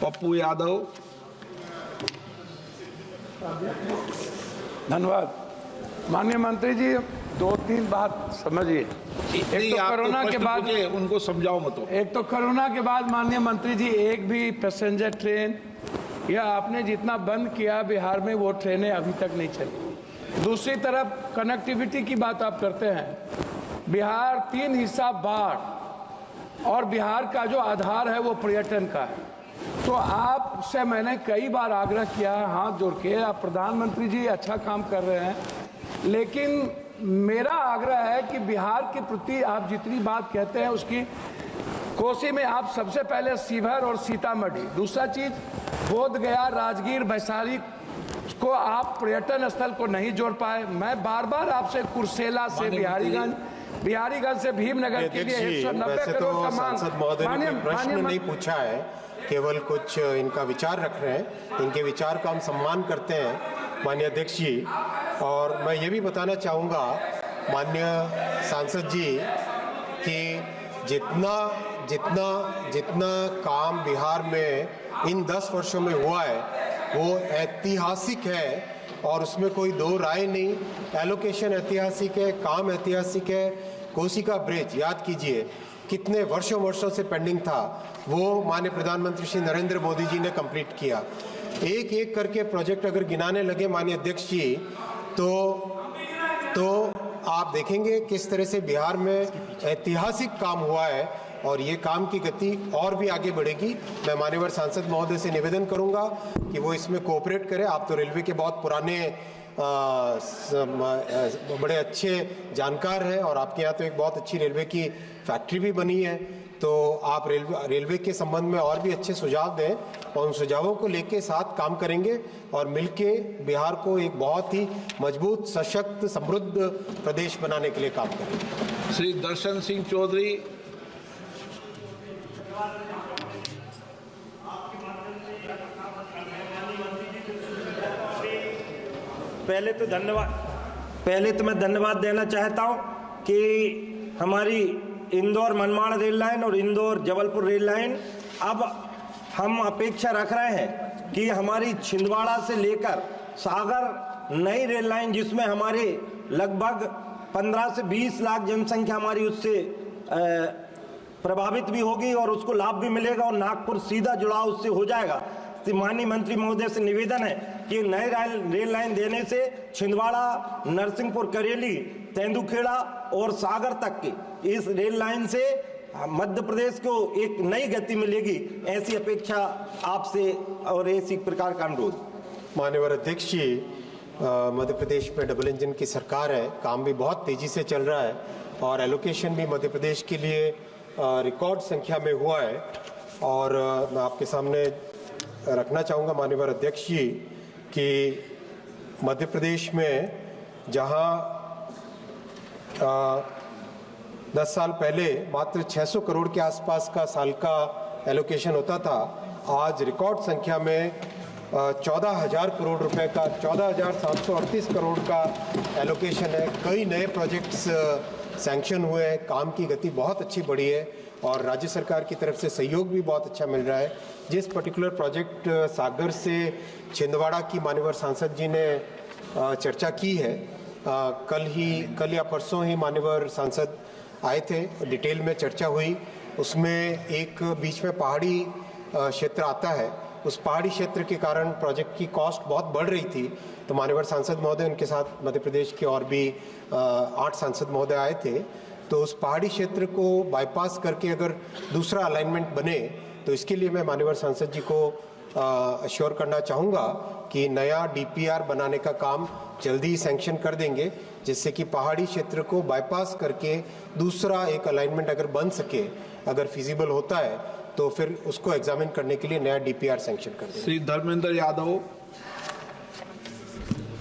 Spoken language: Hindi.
पप्पू यादव। धन्यवाद। माननीय मंत्री जी, 2-3 बात समझिए। एक तो कोरोना के बाद उनको समझाओ मत। एक तो कोरोना के बाद माननीय मंत्री जी एक भी पैसेंजर ट्रेन या आपने जितना बंद किया बिहार में वो ट्रेनें अभी तक नहीं चली। दूसरी तरफ कनेक्टिविटी की बात आप करते हैं। बिहार 3 हिस्सा बाढ़ और बिहार का जो आधार है वो पर्यटन का है। तो आपसे मैंने कई बार आग्रह किया है, हाथ जोड़ के। आप प्रधानमंत्री जी अच्छा काम कर रहे हैं, लेकिन मेरा आग्रह है कि बिहार के प्रति आप जितनी बात कहते हैं उसकी कोसी में आप सबसे पहले शिवहर और सीतामढ़ी, दूसरा चीज बोध गया, राजगीर, वैशाली को आप पर्यटन स्थल को नहीं जोड़ पाए। मैं बार बार आपसे कुर्सेला से बिहारीगंज से भीमनगर के लिए 190 करोड़ का मांग। सांसद महोदय ने प्रश्न नहीं पूछा है, केवल कुछ इनका विचार रख रहे हैं। इनके विचार का हम सम्मान करते हैं माननीय अध्यक्ष जी। और मैं ये भी बताना चाहूँगा माननीय सांसद जी कि जितना काम बिहार में इन 10 वर्षों में हुआ है वो ऐतिहासिक है और उसमें कोई दो राय नहीं। एलोकेशन ऐतिहासिक है, काम ऐतिहासिक है। कोसी का ब्रिज याद कीजिए कितने वर्षों से पेंडिंग था, वो माननीय प्रधानमंत्री श्री नरेंद्र मोदी जी ने कंप्लीट किया। एक एक करके प्रोजेक्ट अगर गिनाने लगे माननीय अध्यक्ष जी तो आप देखेंगे किस तरह से बिहार में ऐतिहासिक काम हुआ है और ये काम की गति और भी आगे बढ़ेगी। मैं माननीय सांसद महोदय से निवेदन करूंगा कि वो इसमें कोऑपरेट करें। आप तो रेलवे के बहुत पुराने बड़े अच्छे जानकार हैं और आपके यहाँ तो एक बहुत अच्छी रेलवे की फैक्ट्री भी बनी है। तो आप रेलवे के संबंध में और भी अच्छे सुझाव दें और उन सुझावों को लेके साथ काम करेंगे और मिलके बिहार को एक बहुत ही मजबूत, सशक्त, समृद्ध प्रदेश बनाने के लिए काम करेंगे। श्री दर्शन सिंह चौधरी। पहले तो मैं धन्यवाद देना चाहता हूं कि हमारी इंदौर मनमाड़ रेल लाइन और इंदौर जबलपुर रेल लाइन, अब हम अपेक्षा रख रहे हैं कि हमारी छिंदवाड़ा से लेकर सागर नई रेल लाइन, जिसमें हमारे लगभग 15 से 20 लाख जनसंख्या हमारी उससे प्रभावित भी होगी और उसको लाभ भी मिलेगा और नागपुर सीधा जुड़ाव उससे हो जाएगा। माननीय मंत्री महोदय से निवेदन है कि नई रेल लाइन देने से छिंदवाड़ा, नरसिंहपुर, करेली, तेंदुखेड़ा और सागर तक की इस रेल लाइन से मध्य प्रदेश को एक नई गति मिलेगी, ऐसी अपेक्षा आपसे और ऐसी प्रकार का अनुरोध। माननीय अध्यक्ष जी, मध्य प्रदेश में डबल इंजन की सरकार है, काम भी बहुत तेजी से चल रहा है और एलोकेशन भी मध्य प्रदेश के लिए रिकॉर्ड संख्या में हुआ है। और मैं आपके सामने रखना चाहूँगा माननीय अध्यक्ष जी कि मध्य प्रदेश में जहाँ 10 साल पहले मात्र 600 करोड़ के आसपास का साल का एलोकेशन होता था, आज रिकॉर्ड संख्या में 14,000 करोड़ रुपए का 14,738 करोड़ का एलोकेशन है। कई नए प्रोजेक्ट्स सैंक्शन हुए हैं, काम की गति बहुत अच्छी बढ़ी है और राज्य सरकार की तरफ से सहयोग भी बहुत अच्छा मिल रहा है। जिस पर्टिकुलर प्रोजेक्ट सागर से छिंदवाड़ा की माननीय सांसद जी ने चर्चा की है, कल या परसों ही माननीय सांसद आए थे, डिटेल में चर्चा हुई। उसमें एक बीच में पहाड़ी क्षेत्र आता है, उस पहाड़ी क्षेत्र के कारण प्रोजेक्ट की कॉस्ट बहुत बढ़ रही थी। तो माननीय सांसद महोदय, उनके साथ मध्य प्रदेश के और भी 8 सांसद महोदय आए थे। तो उस पहाड़ी क्षेत्र को बाईपास करके अगर दूसरा अलाइनमेंट बने तो इसके लिए मैं माननीय सांसद जी को अश्योर करना चाहूँगा कि नया डीपीआर बनाने का काम जल्दी ही सैंक्शन कर देंगे, जिससे कि पहाड़ी क्षेत्र को बाईपास करके दूसरा एक अलाइनमेंट अगर बन सके, अगर फिजिबल होता है तो फिर उसको एग्जामिन करने के लिए नया डीपीआर सैंक्शन कर देंगे। श्री धर्मेंद्र यादव।